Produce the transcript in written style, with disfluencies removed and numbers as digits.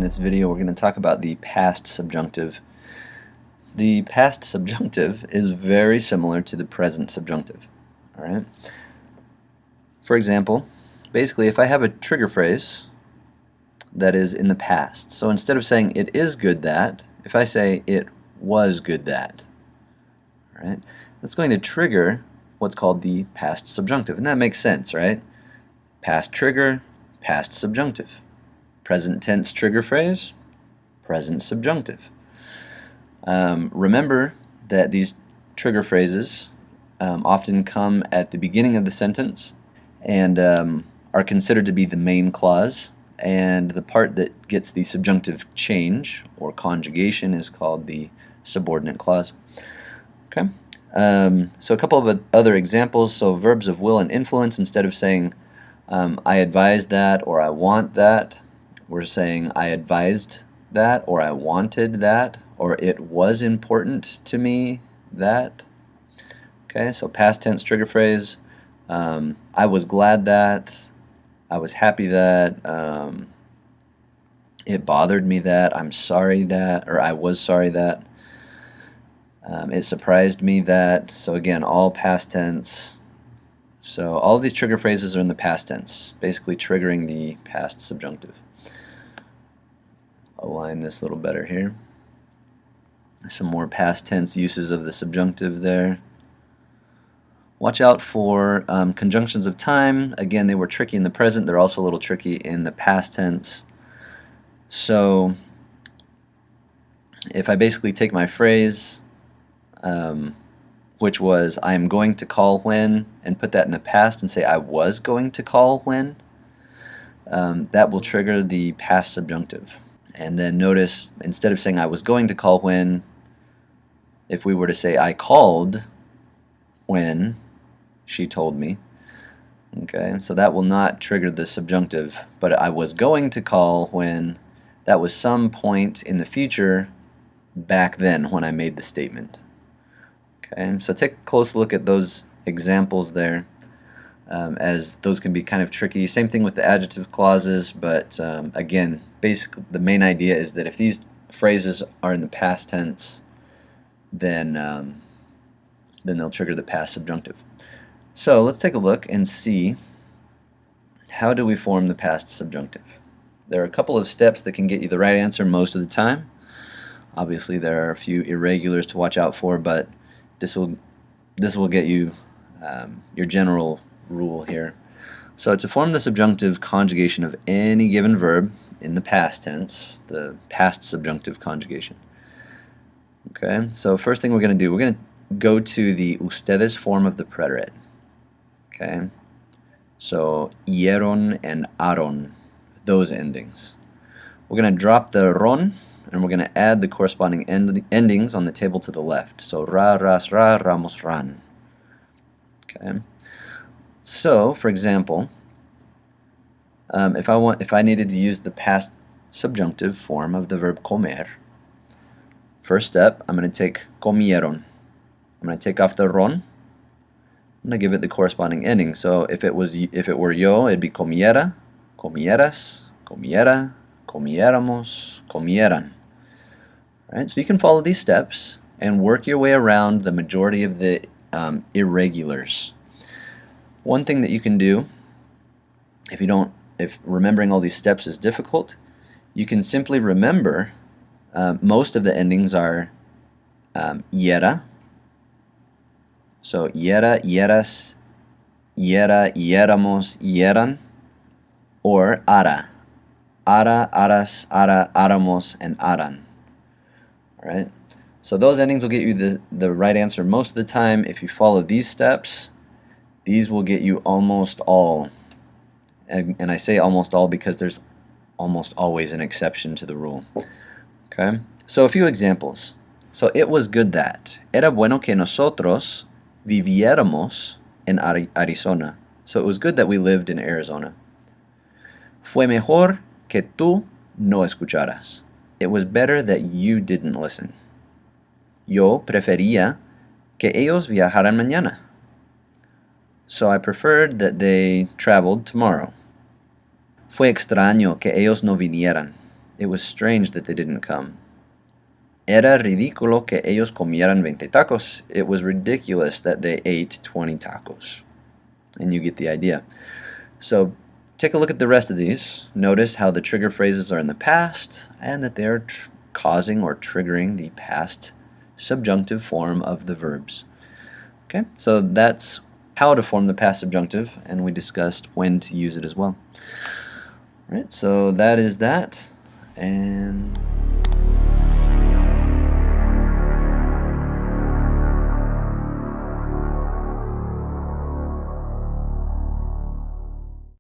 In this video we're going to talk about the past subjunctive. The past subjunctive is very similar to the present subjunctive. Alright? For example, basically if I have a trigger phrase that is in the past, so instead of saying it is good that, if I say it was good that, right, that's going to trigger what's called the past subjunctive. And that makes sense, right? Past trigger, past subjunctive. Present tense trigger phrase, present subjunctive. Remember that these trigger phrases often come at the beginning of the sentence and are considered to be the main clause, and the part that gets the subjunctive change or conjugation is called the subordinate clause. Okay. So a couple of other examples. So verbs of will and influence, instead of saying I advise that or I want that, we're saying I advised that or I wanted that or it was important to me that. Okay, so past tense trigger phrase, I was glad that, I was happy that, it bothered me that, I'm sorry that, or I was sorry that, it surprised me that. So again, all past tense. So all of these trigger phrases are in the past tense, basically triggering the past subjunctive. Align this a little better here. Some more past tense uses of the subjunctive there. Watch out for conjunctions of time. Again, they were tricky in the present. They're also a little tricky in the past tense. So if I basically take my phrase, which was I am going to call when, and put that in the past and say I was going to call when, that will trigger the past subjunctive. And then notice, instead of saying I was going to call when, if we were to say I called when she told me, okay, so that will not trigger the subjunctive. But I was going to call when, that was some point in the future back then when I made the statement. Okay, so take a close look at those examples there, as those can be kind of tricky. Same thing with the adjective clauses, but again, basically the main idea is that if these phrases are in the past tense, then they'll trigger the past subjunctive. So let's take a look and see how do we form the past subjunctive. There are a couple of steps that can get you the right answer most of the time. Obviously there are a few irregulars to watch out for, but this will get you your general rule here. So to form the subjunctive conjugation of any given verb in the past tense, the past subjunctive conjugation. Okay, so first thing we're going to do, we're going to go to the ustedes form of the preterite. Okay, so hieron and aron, those endings. We're going to drop the ron, and we're going to add the corresponding endings on the table to the left. So ra, ras, ra, ramos, ran. Okay. So, for example, if I needed to use the past subjunctive form of the verb comer, first step, I'm going to take comieron. I'm going to take off the ron. I'm going to give it the corresponding ending. So if it were yo, it'd be comiera, comieras, comiera, comiéramos, comieran. Right? So you can follow these steps and work your way around the majority of the irregulars. One thing that you can do, if remembering all these steps is difficult, you can simply remember most of the endings are hiera. So hiera, hieras, hiera, hieramos, hieran, or ara. Ara, aras, ara, aramos, and aran. All right. So those endings will get you the right answer most of the time. If you follow these steps, these will get you almost all. And I say almost all because there's almost always an exception to the rule. Okay. So a few examples. So it was good that. Era bueno que nosotros viviéramos en Arizona. So it was good that we lived in Arizona. Fue mejor que tú no escucharas. It was better that you didn't listen. Yo prefería que ellos viajaran mañana. So I preferred that they traveled tomorrow. Fue extraño que ellos no vinieran. It was strange that they didn't come. Era ridículo que ellos comieran 20 tacos. It was ridiculous that they ate 20 tacos. And you get the idea. So take a look at the rest of these. Notice how the trigger phrases are in the past and that they are causing or triggering the past subjunctive form of the verbs. Okay, so that's how to form the past subjunctive, and we discussed when to use it as well. All right, so that is that, and